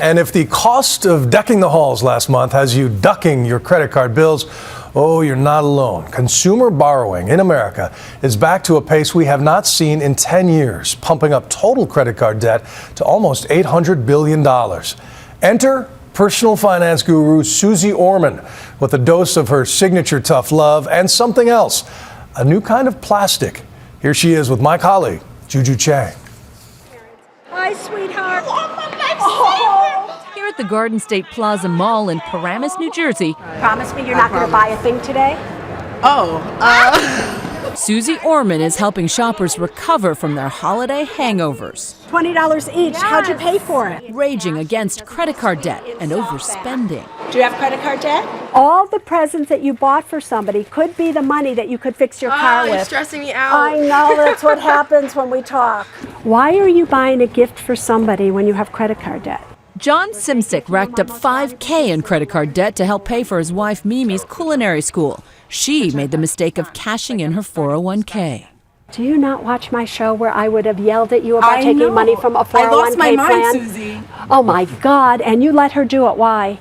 And if the cost of decking the halls last month has you ducking your credit card bills, oh, you're not alone. Consumer borrowing in America is back to a pace we have not seen in 10 years, pumping up total credit card debt to almost $800 billion. Enter personal finance guru Suze Orman with a dose of her signature tough love and something else, a new kind of plastic. Here she is with my colleague, Juju Chang. Hi, sweetheart. Here at the Garden State Plaza Mall in Paramus, New Jersey. Promise me you're not going to buy a thing today? Suze Orman is helping shoppers recover from their holiday hangovers. $20 each. Yes. How'd you pay for it? Raging against credit card debt and overspending. Do you have credit card debt? All the presents that you bought for somebody could be the money that you could fix your car with. You're stressing me out. I know, that's what happens when we talk. Why are you buying a gift for somebody when you have credit card debt? John Simsick racked up $5,000 in credit card debt to help pay for his wife Mimi's culinary school. She made the mistake of cashing in her 401k. Do you not watch my show where I would have yelled at you about taking money from a 401k plan? I lost my mind, Susie. Oh my God, and you let her do it. Why?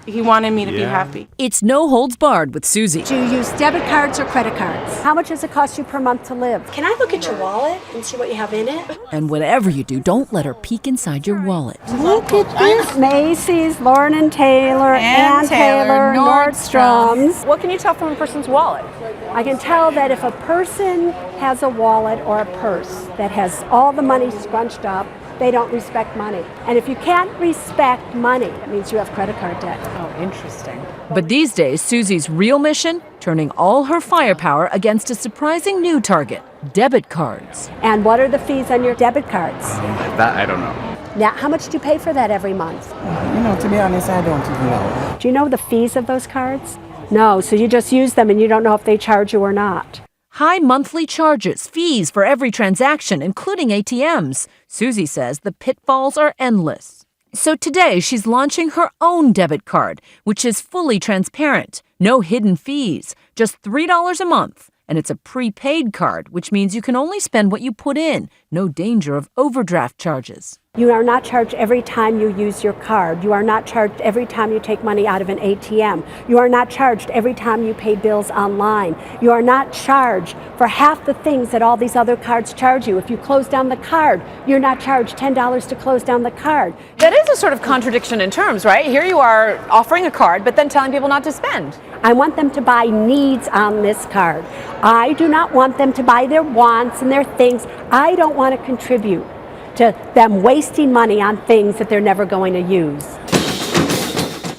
He wanted me to be happy. It's no holds barred with Suze. Do you use debit cards or credit cards? How much does it cost you per month to live? Can I look at your wallet and see what you have in it? And whatever you do, don't let her peek inside your wallet. Look at this. Macy's, Lauren & Taylor, Ann Taylor, Nordstrom's. What can you tell from a person's wallet? I can tell that if a person has a wallet or a purse that has all the money scrunched up, they don't respect money. And if you can't respect money, it means you have credit card debt. Oh, interesting. But these days, Susie's real mission, turning all her firepower against a surprising new target, debit cards. And what are the fees on your debit cards? That I don't know. Now, how much do you pay for that every month? To be honest, I don't even know. Do you know the fees of those cards? No, so you just use them and you don't know if they charge you or not. High monthly charges, fees for every transaction, including ATMs. Suze says the pitfalls are endless. So today, she's launching her own debit card, which is fully transparent. No hidden fees, just $3 a month. And it's a prepaid card, which means you can only spend what you put in. No danger of overdraft charges. You are not charged every time you use your card. You are not charged every time you take money out of an ATM. You are not charged every time you pay bills online. You are not charged for half the things that all these other cards charge you. If you close down the card, you're not charged $10 to close down the card. That is a sort of contradiction in terms, right? Here you are offering a card, but then telling people not to spend. I want them to buy needs on this card. I do not want them to buy their wants and their things. I don't want to contribute to them wasting money on things that they're never going to use.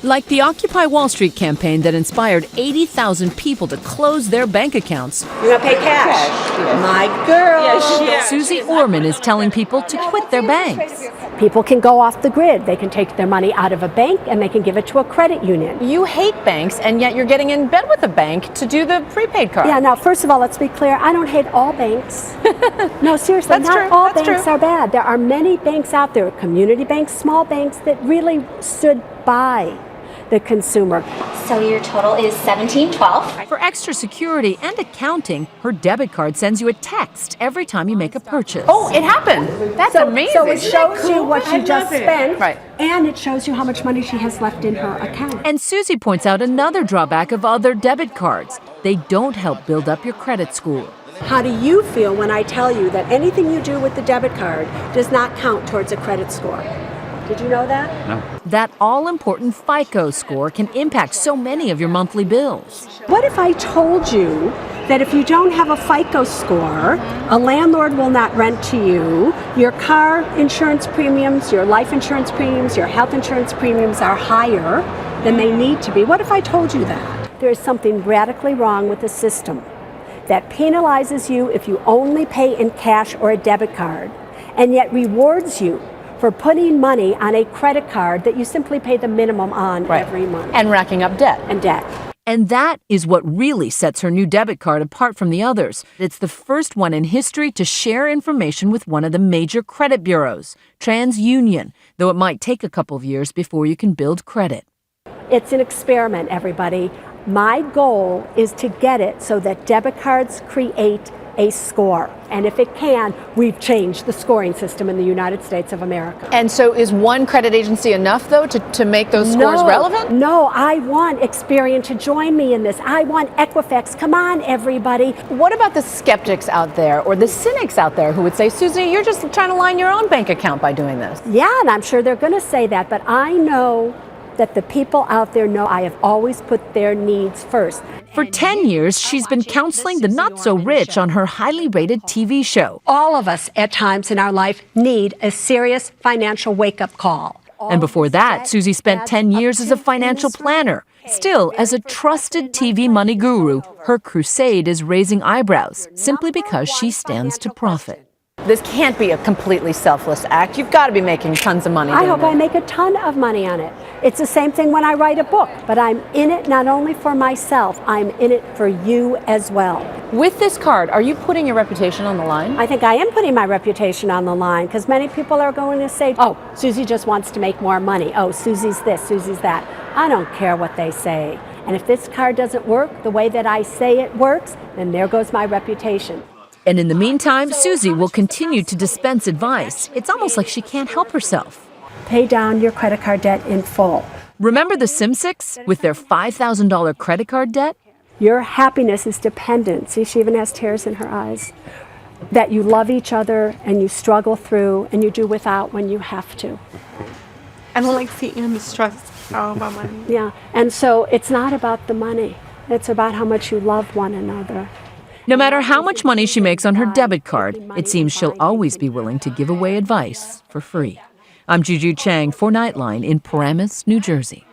Like the Occupy Wall Street campaign that inspired 80,000 people to close their bank accounts. You're going to pay cash. My girl. Suze Orman is telling people to quit their banks. People can go off the grid. They can take their money out of a bank and they can give it to a credit union. You hate banks, and yet you're getting in bed with a bank to do the prepaid card. Yeah, now, first of all, let's be clear. I don't hate all banks. No, seriously, That's not true. all That's banks true. are bad. There are many banks out there, community banks, small banks, that really stood by the consumer. So your total is $17.12. For extra security and accounting, her debit card sends you a text every time you make a purchase. Oh, it happened. That's amazing. So it shows you what she just spent, Right. and it shows you how much money she has left in her account. And Suze points out another drawback of other debit cards. They don't help build up your credit score. How do you feel when I tell you that anything you do with the debit card does not count towards a credit score? Did you know that? No. That all-important FICO score can impact so many of your monthly bills. What if I told you that if you don't have a FICO score, a landlord will not rent to you, your car insurance premiums, your life insurance premiums, your health insurance premiums are higher than they need to be? What if I told you that? There is something radically wrong with the system that penalizes you if you only pay in cash or a debit card, and yet rewards you for putting money on a credit card that you simply pay the minimum on every month. And racking up debt. And debt. And that is what really sets her new debit card apart from the others. It's the first one in history to share information with one of the major credit bureaus, TransUnion, though it might take a couple of years before you can build credit. It's an experiment, everybody. My goal is to get it so that debit cards create a score. And if it can, we've changed the scoring system in the United States of America. And so is one credit agency enough, though, to make those scores relevant? No, I want Experian to join me in this. I want Equifax. Come on, everybody. What about the skeptics out there or the cynics out there who would say, Susie, you're just trying to line your own bank account by doing this? Yeah, and I'm sure they're going to say that, but I know that the people out there know I have always put their needs first. For 10 years, she's been counseling the not-so-rich on her highly rated TV show. All of us at times in our life need a serious financial wake-up call. And before that, Susie spent 10 years as a financial planner. Still, as a trusted TV money guru, her crusade is raising eyebrows simply because she stands to profit. This can't be a completely selfless act. You've got to be making tons of money. I hope I make a ton of money on it. It's the same thing when I write a book, but I'm in it not only for myself, I'm in it for you as well. With this card, are you putting your reputation on the line? I think I am putting my reputation on the line because many people are going to say, oh, Susie just wants to make more money. Oh, Susie's this, Susie's that. I don't care what they say. And if this card doesn't work the way that I say it works, then there goes my reputation. And in the meantime, Susie will continue to dispense advice. It's almost like she can't help herself. Pay down your credit card debt in full. Remember the Simsicks with their $5,000 credit card debt? Your happiness is dependent. See, she even has tears in her eyes. That you love each other and you struggle through and you do without when you have to. I don't like seeing him stressed out about money. Yeah, and so it's not about the money. It's about how much you love one another. No matter how much money she makes on her debit card, it seems she'll always be willing to give away advice for free. I'm Juju Chang for Nightline in Paramus, New Jersey.